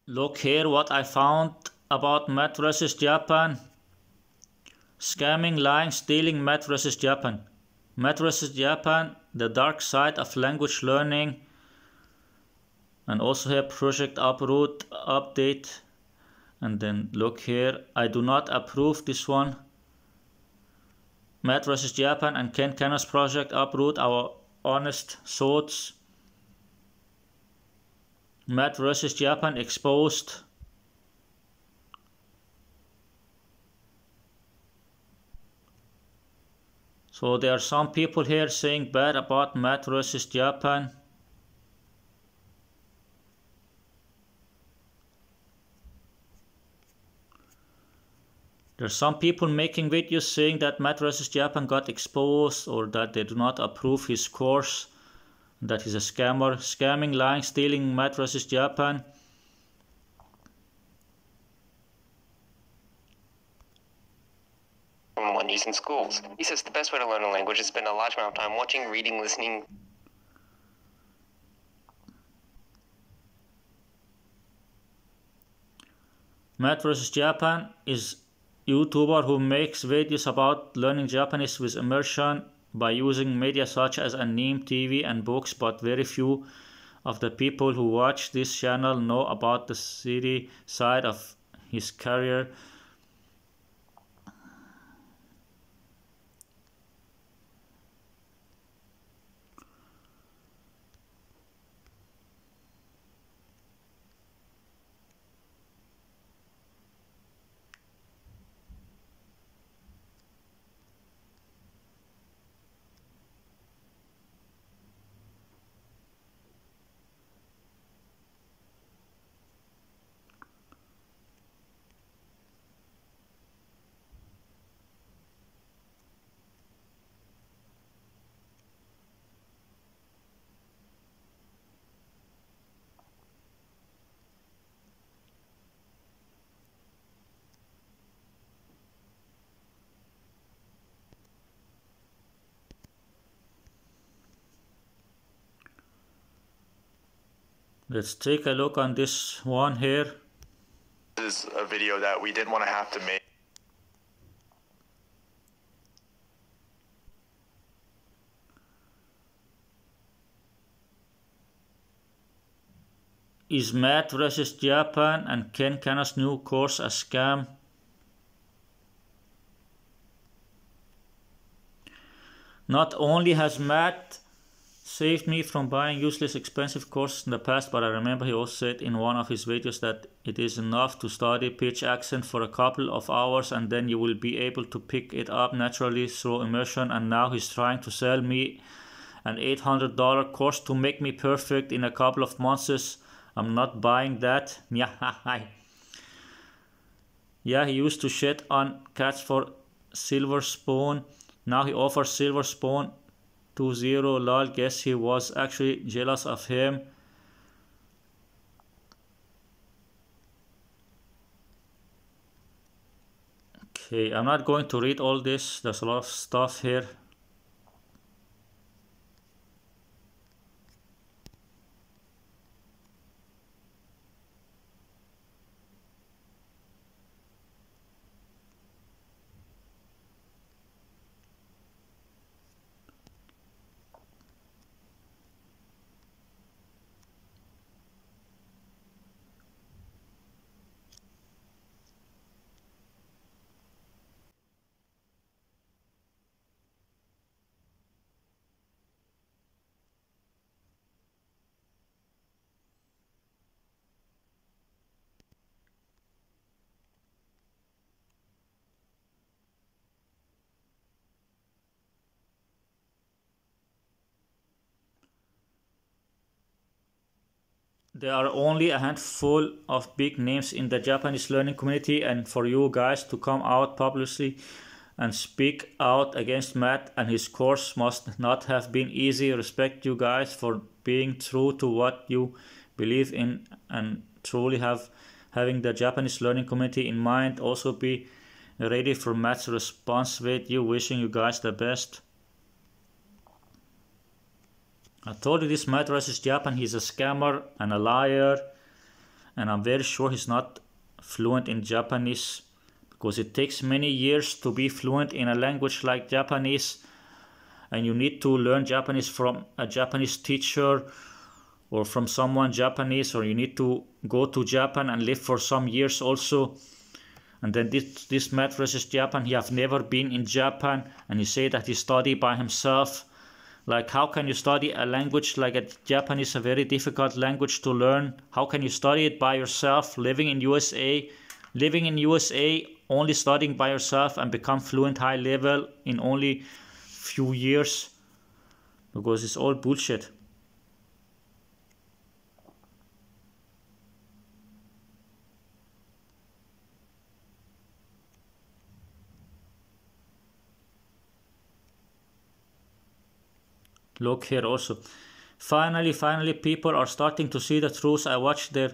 Look here what I found about Math vs Japan. Scamming, lying, stealing, Math vs Japan. Math vs Japan, the dark side of language learning. And also here project uproot update. And then look here, I do not approve this one. Math vs Japan and Ken Cannon's project uproot, our honest thoughts. Math vs Japan exposed. So there are some people here saying bad about Math vs Japan. There's some people making videos saying that Math vs Japan got exposed or that they do not approve his course, that he's a scammer, scamming, lying, stealing Math vs Japan. One use in schools. He says the best way to learn a language is spend a large amount of time watching, reading, listening. Math vs Japan is YouTuber who makes videos about learning Japanese with immersion by using media such as anime, TV and books, but very few of the people who watch this channel know about the city side of his career. Let's take a look on this one here. This is a video that we didn't want to have to make. Is Math vs Japan and Ken Cannon's new course a scam? Not only has Matt saved me from buying useless expensive courses in the past, but I remember he also said in one of his videos that it is enough to study pitch accent for a couple of hours and then you will be able to pick it up naturally through immersion, and now he's trying to sell me an $800 course to make me perfect in a couple of months. I'm not buying that. Yeah, he used to shit on cats for Silver Spoon. Now he offers Silver Spoon 2-0. Lol, guess he was actually jealous of him. Okay, I'm not going to read all this. There's a lot of stuff here. There are only a handful of big names in the Japanese learning community, and for you guys to come out publicly and speak out against Matt and his course must not have been easy. Respect you guys for being true to what you believe in and truly having the Japanese learning community in mind. Also be ready for Matt's response with you. Wishing you guys the best. I told you this Matt vs Japan, he's a scammer and a liar and I'm very sure he's not fluent in Japanese, because it takes many years to be fluent in a language like Japanese, and you need to learn Japanese from a Japanese teacher or from someone Japanese, or you need to go to Japan and live for some years also. And then this Matt versus Japan, he have never been in Japan, and he say that he studied by himself. Like, how can you study a language like a Japanese, a very difficult language to learn? How can you study it by yourself, living in USA, only studying by yourself, and become fluent high level in only few years? Because it's all bullshit. Look here also. Finally, people are starting to see the truth. I watched their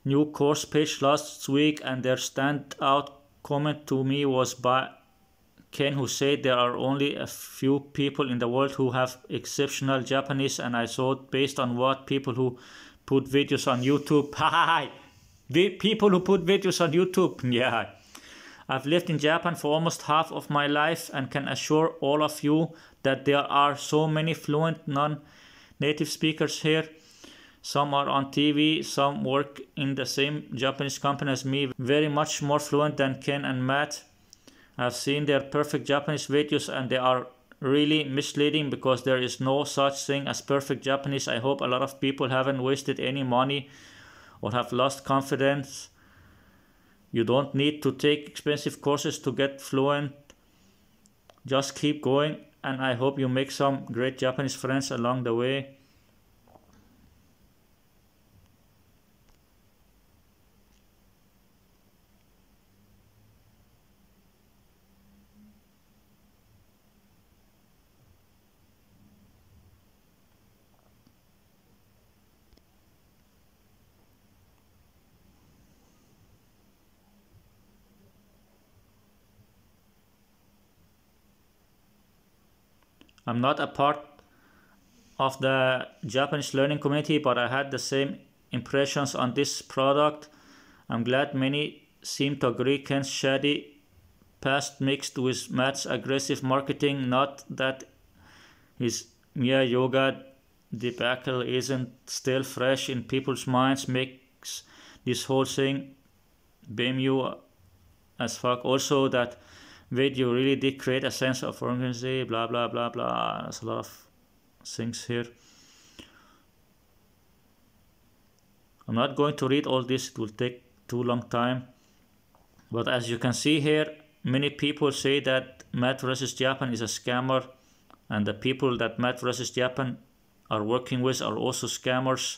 new course page last week, and their standout comment to me was by Ken, who said there are only a few people in the world who have exceptional Japanese, and I thought, based on what people who put videos on YouTube, people who put videos on YouTube, yeah. I've lived in Japan for almost half of my life and can assure all of you that there are so many fluent non-native speakers here. Some are on TV, some work in the same Japanese company as me, very much more fluent than Ken and Matt. I've seen their perfect Japanese videos, and they are really misleading because there is no such thing as perfect Japanese. I hope a lot of people haven't wasted any money or have lost confidence. You don't need to take expensive courses to get fluent. Just keep going, and I hope you make some great Japanese friends along the way. I'm not a part of the Japanese learning community, but I had the same impressions on this product. I'm glad many seem to agree Ken's shady past mixed with Matt's aggressive marketing, not that his Mia Yoga debacle isn't still fresh in people's minds, makes this whole thing BMU as fuck. Also, that video really did create a sense of urgency, blah blah blah blah. There's a lot of things here. I'm not going to read all this, it will take too long time. But as you can see here, many people say that Matt versus Japan is a scammer, and the people that Matt versus Japan are working with are also scammers.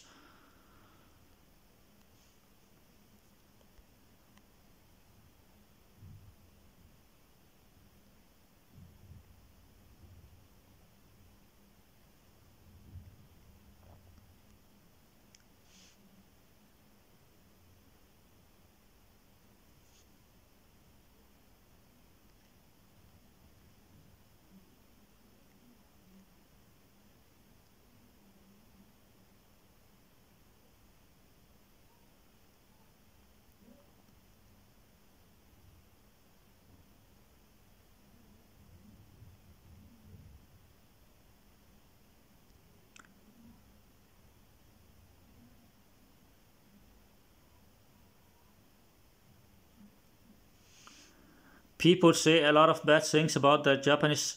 People say a lot of bad things about the Japanese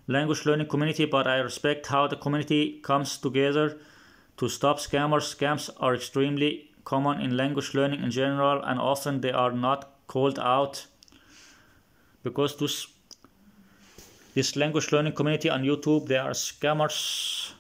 language learning community, but I respect how the community comes together to stop scammers. Scams are extremely common in language learning in general, and often they are not called out because this language learning community on YouTube, they are scammers.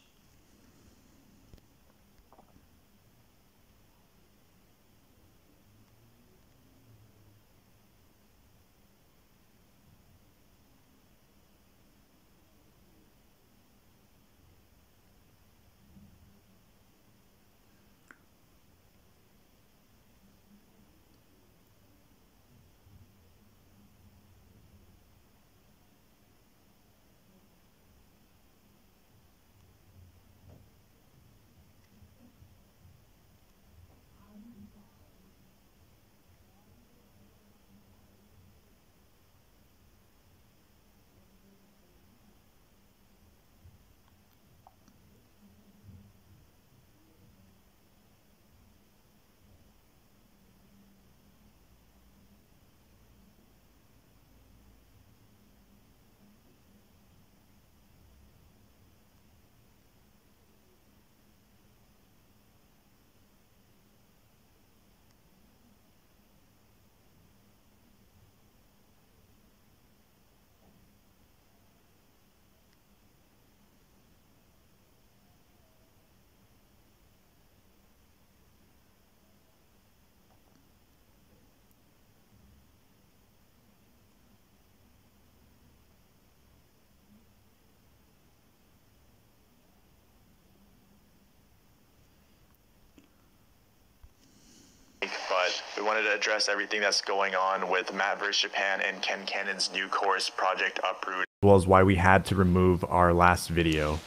but we wanted to address everything that's going on with Matt vs. Japan and Ken Cannon's new course, Project Uproot. As well as why we had to remove our last video.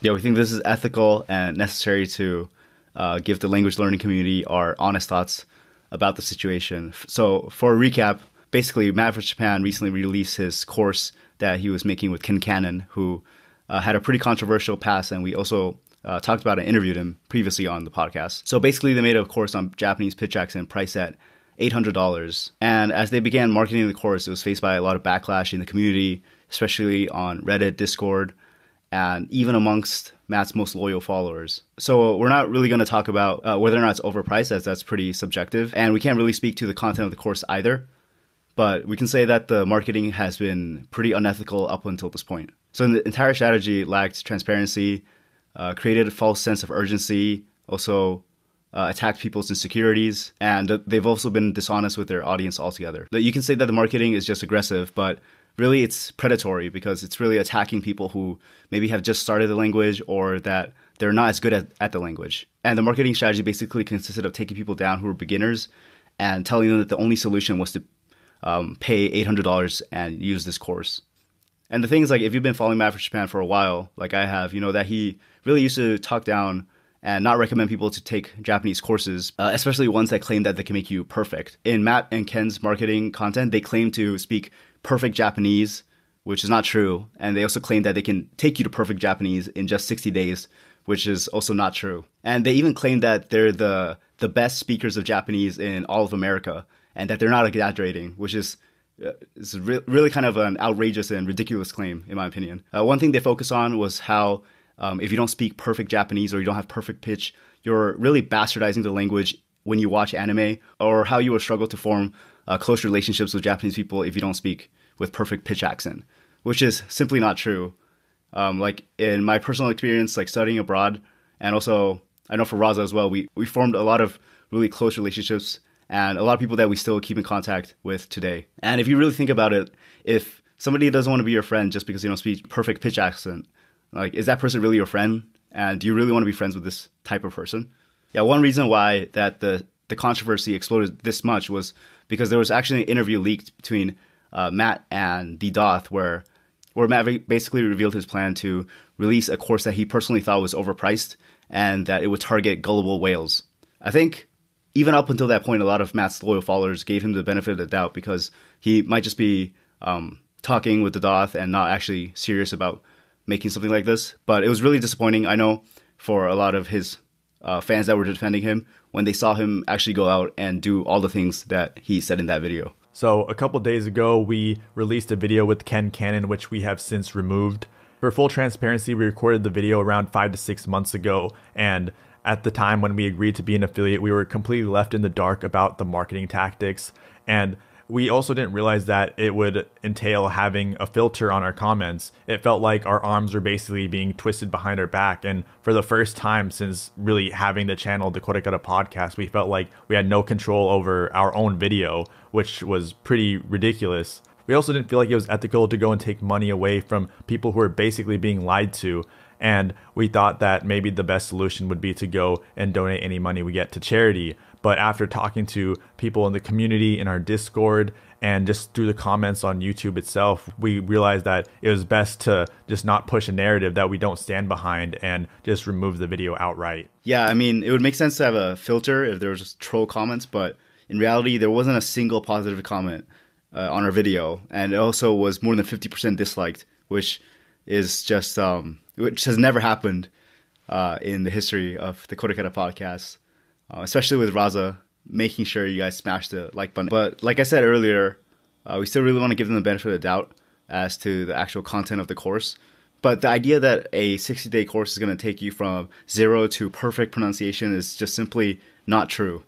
Yeah, we think this is ethical and necessary to give the language learning community our honest thoughts about the situation. So for a recap, basically Matt vs. Japan recently released his course that he was making with Ken Cannon, who had a pretty controversial past, and we also talked about and interviewed him previously on the podcast. So basically they made a course on Japanese pitch accent priced at $800. And as they began marketing the course, it was faced by a lot of backlash in the community, especially on Reddit, Discord, and even amongst Matt's most loyal followers. So we're not really going to talk about whether or not it's overpriced, as that's pretty subjective. And we can't really speak to the content of the course either. But we can say that the marketing has been pretty unethical up until this point. So the entire strategy lacked transparency, created a false sense of urgency, also attacked people's insecurities, and they've also been dishonest with their audience altogether. You can say that the marketing is just aggressive, but really it's predatory because it's really attacking people who maybe have just started the language or that they're not as good at the language. And the marketing strategy basically consisted of taking people down who were beginners and telling them that the only solution was to pay $800 and use this course. And the thing is, like, if you've been following Matt for Japan for a while, like I have, you know that he really used to talk down and not recommend people to take Japanese courses, especially ones that claim that they can make you perfect. In Matt and Ken's marketing content, they claim to speak perfect Japanese, which is not true. And they also claim that they can take you to perfect Japanese in just 60 days, which is also not true. And they even claim that they're the best speakers of Japanese in all of America, and that they're not exaggerating, which is really kind of an outrageous and ridiculous claim, in my opinion. One thing they focus on was how if you don't speak perfect Japanese or you don't have perfect pitch, you're really bastardizing the language when you watch anime, or how you will struggle to form close relationships with Japanese people if you don't speak with perfect pitch accent, which is simply not true. Like in my personal experience, like studying abroad, and also I know for Raza as well, we formed a lot of really close relationships and a lot of people that we still keep in contact with today. And if you really think about it, if somebody doesn't want to be your friend just because you don't speak perfect pitch accent, like, is that person really your friend? And do you really want to be friends with this type of person? Yeah, one reason why that the controversy exploded this much was because there was actually an interview leaked between Matt and the Doth where Matt basically revealed his plan to release a course that he personally thought was overpriced and that it would target gullible whales. I think even up until that point, a lot of Matt's loyal followers gave him the benefit of the doubt because he might just be talking with the Doth and not actually serious about making something like this. But it was really disappointing, I know, for a lot of his fans that were defending him when they saw him actually go out and do all the things that he said in that video. So a couple days ago, we released a video with Ken Cannon, which we have since removed. For full transparency, we recorded the video around 5 to 6 months ago, and at the time when we agreed to be an affiliate, we were completely left in the dark about the marketing tactics. And we also didn't realize that it would entail having a filter on our comments. It felt like our arms were basically being twisted behind our back. And for the first time since really having the channel, the Korekara podcast, we felt like we had no control over our own video, which was pretty ridiculous. We also didn't feel like it was ethical to go and take money away from people who are basically being lied to. And we thought that maybe the best solution would be to go and donate any money we get to charity. But after talking to people in the community, in our Discord, and just through the comments on YouTube itself, we realized that it was best to just not push a narrative that we don't stand behind and just remove the video outright. Yeah, I mean, it would make sense to have a filter if there was just troll comments, but in reality, there wasn't a single positive comment on our video. And it also was more than 50% disliked, which is just which has never happened in the history of the Korekara podcast, especially with Raza making sure you guys smash the like button. But like I said earlier, we still really want to give them the benefit of the doubt as to the actual content of the course. But the idea that a 60-day course is going to take you from zero to perfect pronunciation is just simply not true.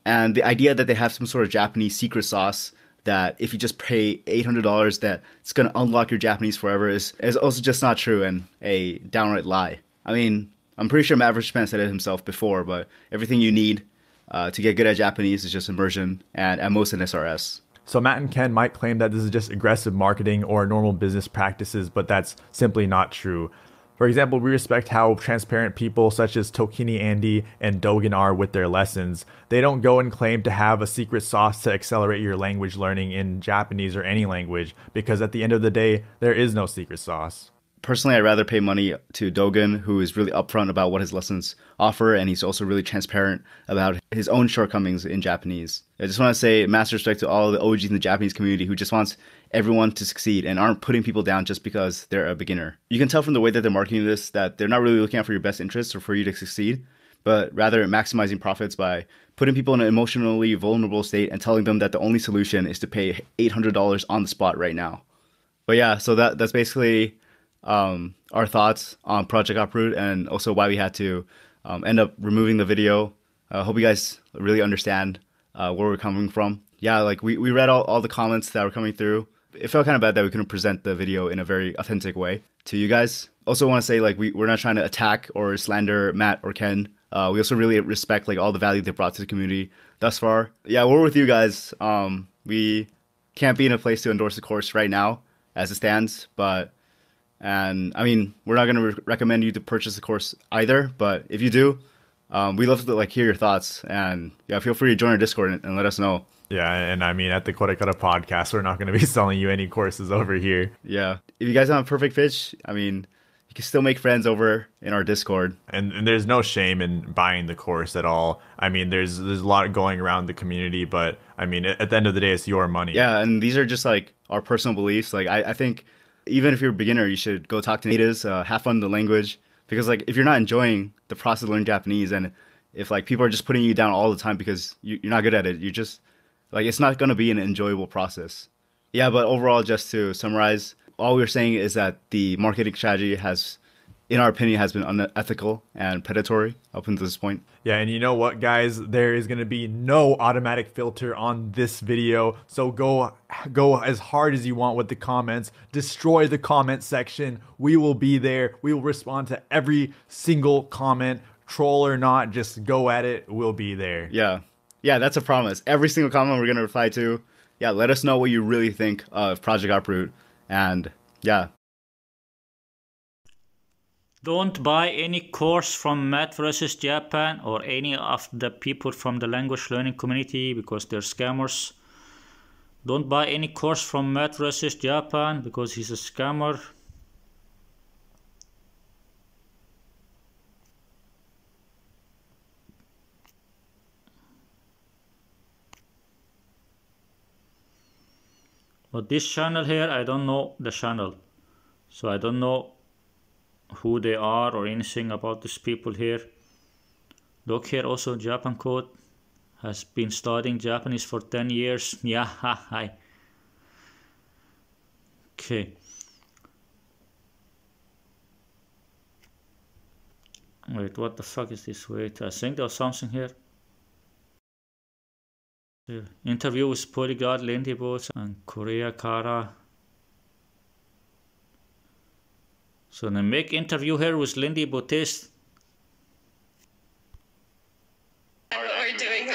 And the idea that they have some sort of Japanese secret sauce that if you just pay $800 that it's going to unlock your Japanese forever is also just not true and a downright lie. I mean, I'm pretty sure Matt vs. Japan said it himself before, but everything you need to get good at Japanese is just immersion and at most an SRS. So Matt and Ken might claim that this is just aggressive marketing or normal business practices, but that's simply not true. For example, we respect how transparent people such as Tokini Andy and Dogen are with their lessons. They don't go and claim to have a secret sauce to accelerate your language learning in Japanese or any language, because at the end of the day, there is no secret sauce. Personally, I'd rather pay money to Dogen, who is really upfront about what his lessons offer, and he's also really transparent about his own shortcomings in Japanese. I just want to say massive respect to all the OGs in the Japanese community who just wants everyone to succeed and aren't putting people down just because they're a beginner. You can tell from the way that they're marketing this that they're not really looking out for your best interests or for you to succeed, but rather maximizing profits by putting people in an emotionally vulnerable state and telling them that the only solution is to pay $800 on the spot right now. But yeah, so that's basically our thoughts on Project Uproot and also why we had to end up removing the video. I hope you guys really understand where we're coming from. Yeah, like we read all the comments that were coming through. It felt kind of bad that we couldn't present the video in a very authentic way to you guys. Also want to say like we're not trying to attack or slander Matt or Ken. We also really respect like all the value they brought to the community thus far. Yeah, we're with you guys. We can't be in a place to endorse the course right now as it stands, and I mean, we're not going to recommend you to purchase the course either, but if you do, we love to like hear your thoughts, and yeah, feel free to join our Discord and let us know. Yeah, and I mean, at the Korekara podcast, we're not going to be selling you any courses over here. Yeah, if you guys have a perfect pitch, I mean, you can still make friends over in our Discord. And there's no shame in buying the course at all. I mean, there's a lot going around the community, but I mean, at the end of the day, it's your money. Yeah, and these are just like our personal beliefs. Like I think even if you're a beginner, you should go talk to natives, have fun in the language, because like if you're not enjoying the process of learning Japanese, and if like people are just putting you down all the time because you're not good at it, you just like it's not going to be an enjoyable process. Yeah, but overall, just to summarize, all we're saying is that the marketing strategy has, in our opinion, has been unethical and predatory up until this point. Yeah, and you know what, guys? There is going to be no automatic filter on this video, so go as hard as you want with the comments. Destroy the comment section. We will be there. We will respond to every single comment, troll or not. Just go at it. We'll be there. Yeah, that's a promise. Every single comment we're going to reply to. Yeah, let us know what you really think of Project Uproot. And yeah. Don't buy any course from Math vs. Japan or any of the people from the language learning community because they're scammers. Don't buy any course from Math vs. Japan because he's a scammer. But this channel here, I don't know the channel, so I don't know who they are or anything about these people here. Look here, also Japan Code has been studying Japanese for 10 years. Yeah, hi. Okay. Wait, what the fuck is this? Wait, I think there's something here. Interview with Polyglot, Lindybots, and Korekara. So they make interview here with Lindy Botes. And what we're doing.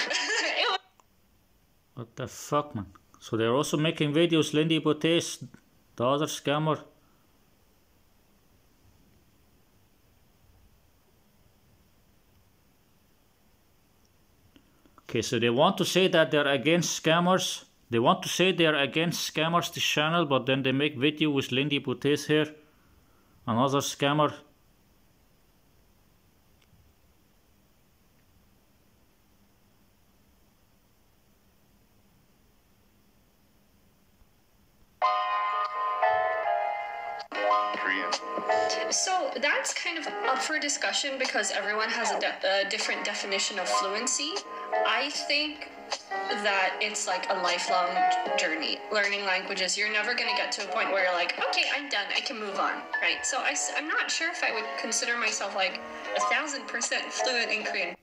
What the fuck, man? So they're also making videos, Lindy Botes, the other scammer. Okay, so they want to say that they're against scammers. They want to say they're against scammers, this channel, but then they make video with Lindy Botes here. Another scammer. So that's kind of up for discussion because everyone has a different definition of fluency. I think that it's like a lifelong journey. Learning languages, you're never going to get to a point where you're like, okay, I'm done, I can move on, right? So I'm not sure if I would consider myself like 1000% fluent in Korean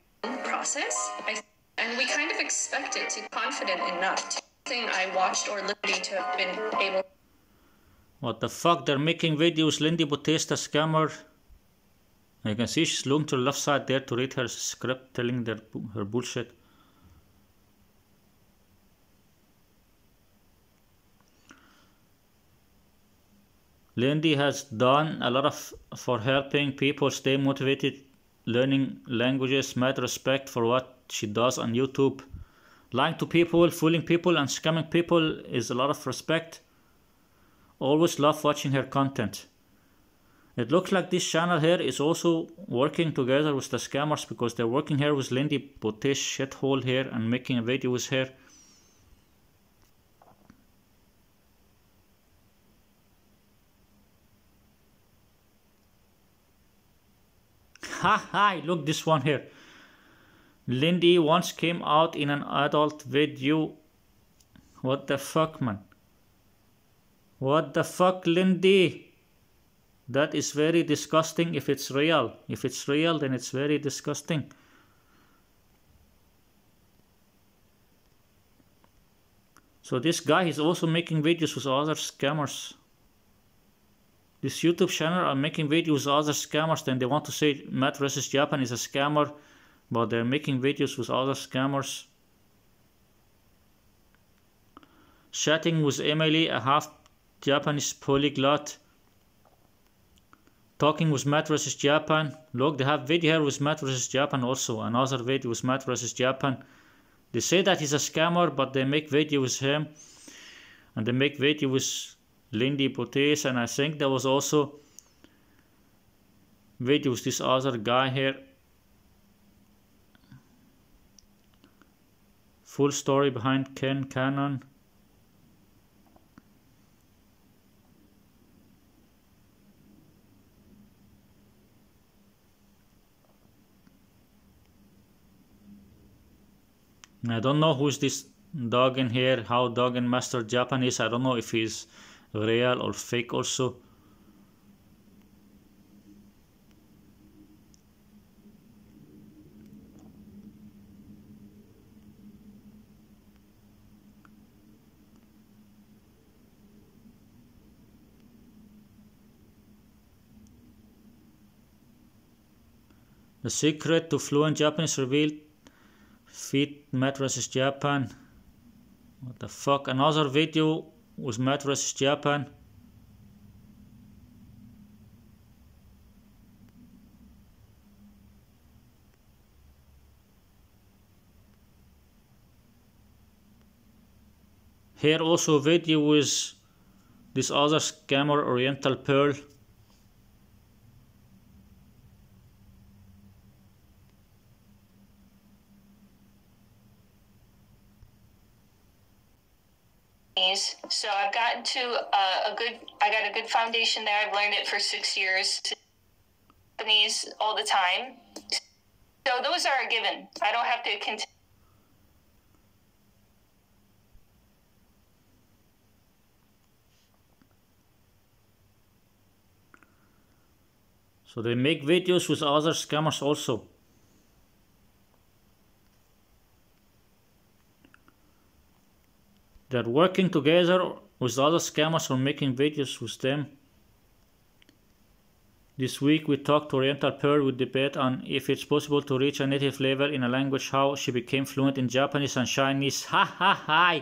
process. And we kind of expect it to be confident enough to think I watched or listened to have been able. What the fuck? They're making videos. Lindy Bautista scammer. You can see she's looking to the left side there to read her script, telling her bullshit. Lindy has done a lot for helping people stay motivated, learning languages, mad respect for what she does on YouTube. Lying to people, fooling people, and scamming people is a lot of respect. Always love watching her content. It looks like this channel here is also working together with the scammers, because they're working here with Lindy Bote's shithole here and making a video with her. Ha ha! Look, this one here. Lindy once came out in an adult video. What the fuck, man? What the fuck, Lindy? That is very disgusting if it's real. If it's real, then it's very disgusting. So this guy is also making videos with other scammers. This YouTube channel are making videos with other scammers, then they want to say Matt vs Japan is a scammer, but they're making videos with other scammers. Chatting with Emily, a half Japanese polyglot. Talking with Matt vs Japan. Look, they have video here with Matt vs Japan also. Another video with Matt vs Japan. They say that he's a scammer, but they make video with him. And they make video with Lindy Botes, and I think there was also video with this other guy here. Full story behind Ken Cannon. I don't know who's this dog in here, how Dog and Master Japanese. I don't know if he's real or fake also. The secret to fluent Japanese revealed. Feet Matt vs Japan. What the fuck? Another video with Matt vs Japan. Here also a video with this other scammer, Oriental Pearl. So I've gotten to I got a good foundation there. I've learned it for 6 years. Japanese all the time. So those are a given. I don't have to continue. So they make videos with other scammers also. They're working together with other scammers on making videos with them. This week we talked to Oriental Pearl with debate on if it's possible to reach a native level in a language, how she became fluent in Japanese and Chinese. Ha ha ha!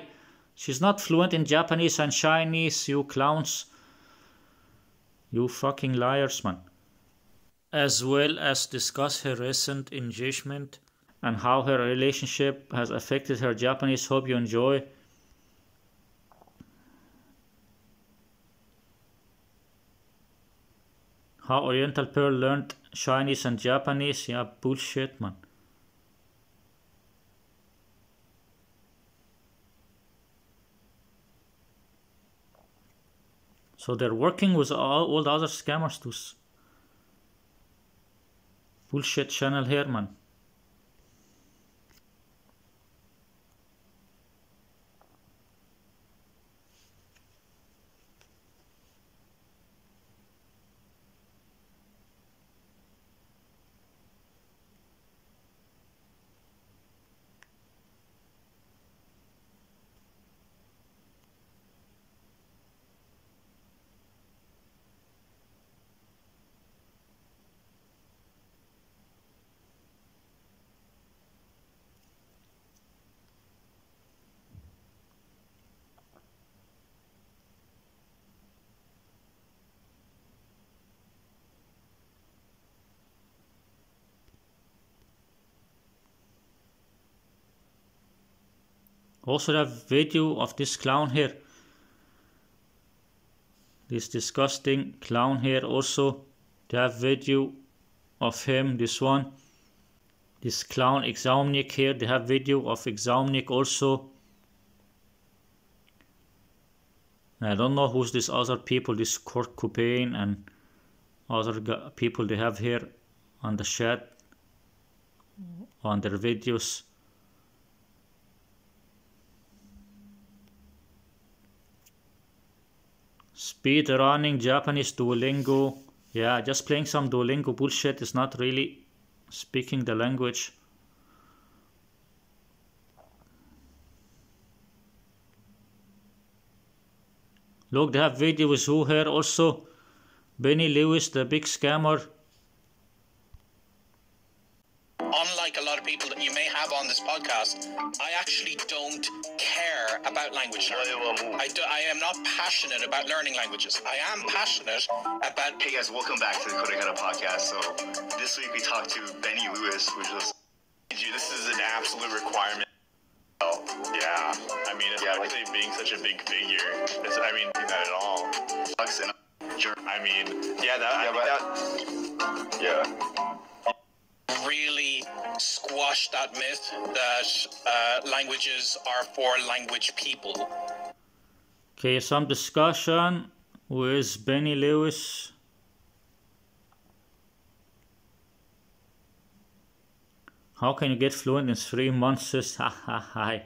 She's not fluent in Japanese and Chinese, you clowns. You fucking liars, man. As well as discuss her recent engagement and how her relationship has affected her Japanese. Hope you enjoy. How Oriental Pearl learned Chinese and Japanese. Yeah, bullshit, man. So they're working with all the other scammers to bullshit channel here, man. Also have video of this clown here. This disgusting clown here also. They have video of him, this one. This clown Exaumnik here. They have video of Exaumnik also. I don't know who's these other people, this Kurt Cobain and other people they have here on the chat, on their videos. Speed running Japanese Duolingo. Yeah, just playing some Duolingo bullshit is not really speaking the language. Look, they have video with who here also? Benny Lewis, the big scammer. Unlike a lot of people that you may have on this podcast, I actually don't care about language learning. I am not passionate about learning languages. I am passionate about... Hey guys, welcome back to the Korekara podcast. So this week we talked to Benny Lewis, which was... This is an absolute requirement. Oh, yeah. I mean, especially being such a big figure. I mean, not at all. I mean, really squash that myth that languages are for language people. Okay, some discussion with Benny Lewis. How can you get fluent in 3 months? Ha ha ha.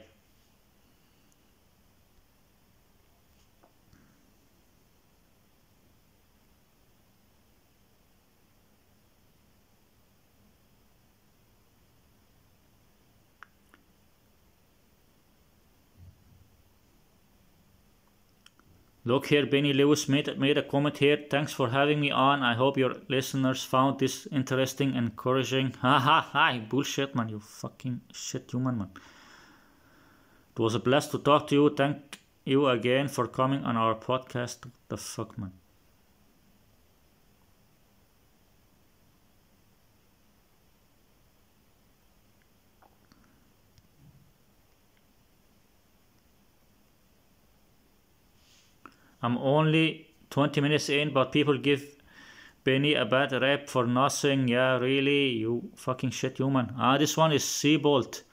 Look here, Benny Lewis made a comment here. Thanks for having me on. I hope your listeners found this interesting and encouraging. Ha ha ha, bullshit man, you fucking shit human man. It was a blast to talk to you. Thank you again for coming on our podcast. What the fuck man. I'm only 20 minutes in, but people give Benny a bad rap for nothing. Yeah, really, you fucking shit human. This one is Seabolt.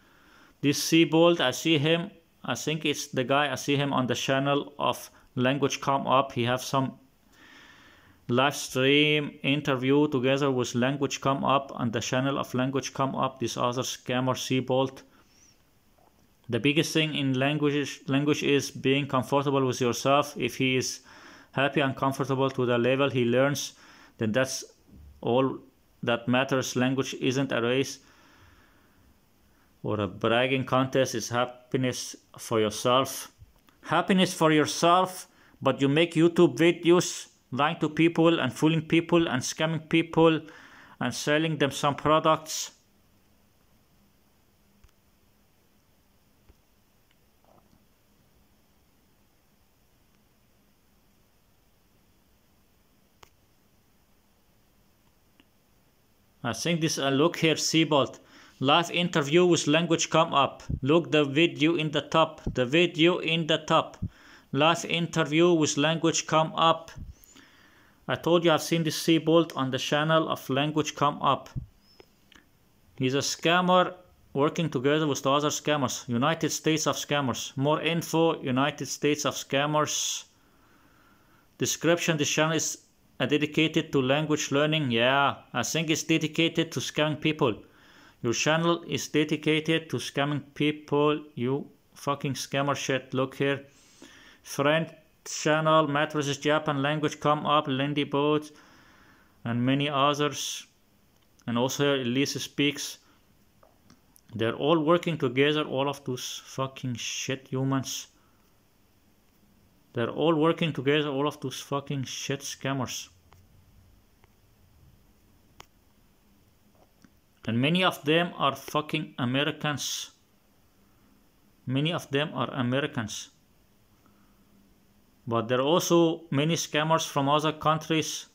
This Seabolt, I see him. I think it's the guy. I see him on the channel of Language Come Up. He have some live stream interview together with Language Come Up on the channel of Language Come Up. This other scammer Seabolt. The biggest thing in language is being comfortable with yourself. If he is happy and comfortable to the level he learns, then that's all that matters. Language isn't a race or a bragging contest. It's happiness for yourself. Happiness for yourself, but you make YouTube videos lying to people and fooling people and scamming people and selling them some products. I think this, look here, Seabolt. Live interview with Language Come Up. Look the video in the top. The video in the top. Live interview with Language Come Up. I told you I've seen this Seabolt on the channel of Language Come Up. He's a scammer working together with the other scammers. United States of Scammers. More info, United States of Scammers. Description, this channel is dedicated to language learning. Yeah, I think it's dedicated to scamming people. Your channel is dedicated to scamming people, you fucking scammer shit. Look here. Friend channel, Matt vs. Japan, Language Come Up, Lindy Boat, and many others. And also here, Elise Speaks. They're all working together, all of those fucking shit humans. They're all working together, all of those fucking shit scammers. And many of them are fucking Americans. Many of them are Americans. But there are also many scammers from other countries.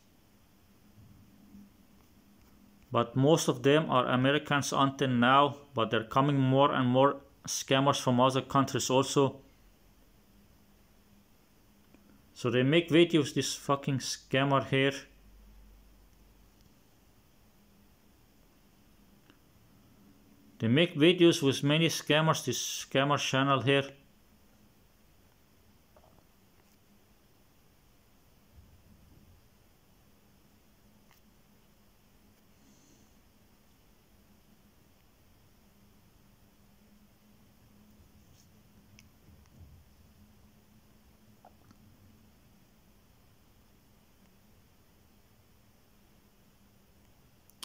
But most of them are Americans until now. But they're coming more and more scammers from other countries also. So they make videos, this fucking scammer here. They make videos with many scammers, this scammer channel here.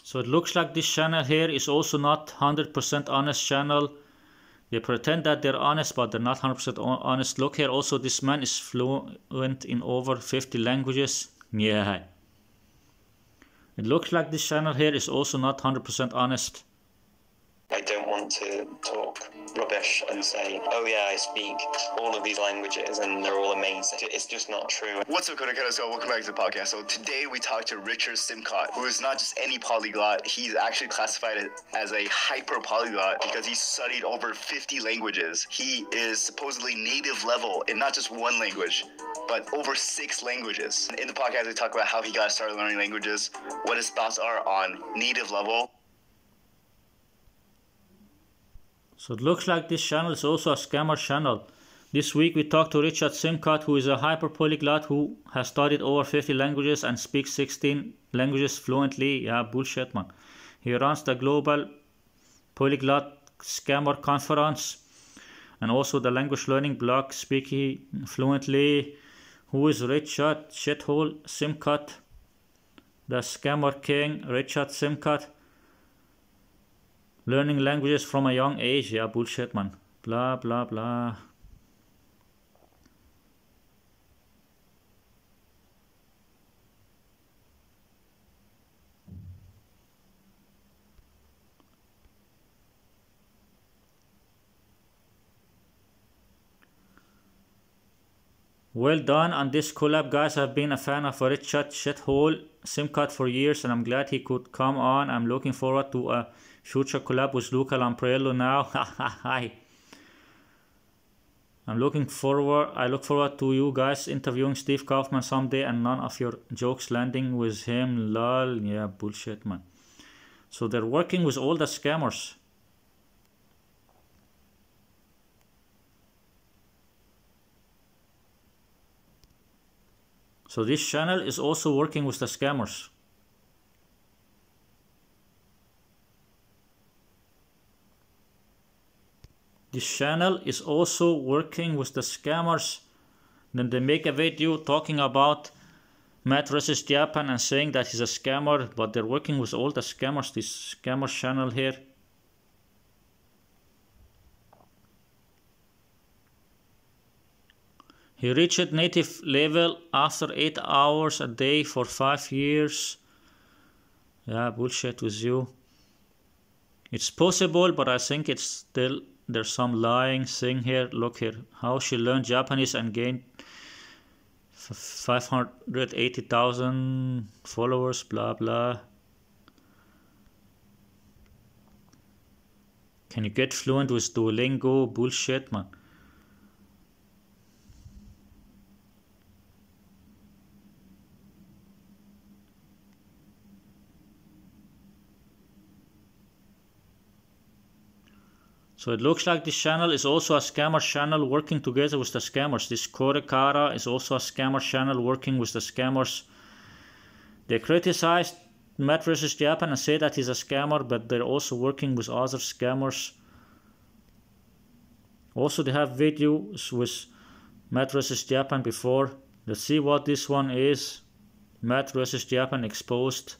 So it looks like this channel here is also not 100% honest channel. They pretend that they're honest, but they're not 100% honest. Look here, also this man is fluent in over 50 languages. Yeah. It looks like this channel here is also not 100% honest. I don't want to talk rubbish and say, oh yeah, I speak all of these languages and they're all amazing. It's just not true. What's up, Korekara? So welcome back to the podcast. So today we talked to Richard Simcott, who is not just any polyglot. He's actually classified as a hyper polyglot because he studied over 50 languages. He is supposedly native level in not just one language, but over 6 languages. In the podcast, we talk about how he got started learning languages, what his thoughts are on native level. So it looks like this channel is also a scammer channel. This week we talked to Richard Simcott, who is a hyper polyglot who has studied over 50 languages and speaks 16 languages fluently. Yeah, bullshit, man. He runs the Global Polyglot Scammer Conference and also the language learning blog Speaking Fluently. Who is Richard Shithole Simcott? The Scammer King, Richard Simcott. Learning languages from a young age. Yeah, bullshit, man. Blah, blah, blah. Well done on this collab, guys. I've been a fan of Richard Shithole Simcott for years and I'm glad he could come on. I'm looking forward to a future collab with Luca Lampriello now. Hi. I look forward to you guys interviewing Steve Kaufman someday and none of your jokes landing with him. Lol. Yeah, bullshit, man. So they're working with all the scammers. So this channel is also working with the scammers. This channel is also working with the scammers. Then they make a video talking about Matt versus Japan and saying that he's a scammer, but they're working with all the scammers, this scammer channel here. He reached native level after 8 hours a day for 5 years. Yeah, bullshit with you. It's possible, but I think it's still, there's some lying thing here. Look here, how she learned Japanese and gained 580,000 followers, blah blah. Can you get fluent with Duolingo? Bullshit, man. So it looks like this channel is also a scammer channel working together with the scammers. This Korekara is also a scammer channel working with the scammers. They criticized Matt vs. Japan and say that he's a scammer, but they're also working with other scammers. Also they have videos with Matt vs. Japan before. Let's see what this one is. Matt vs. Japan exposed.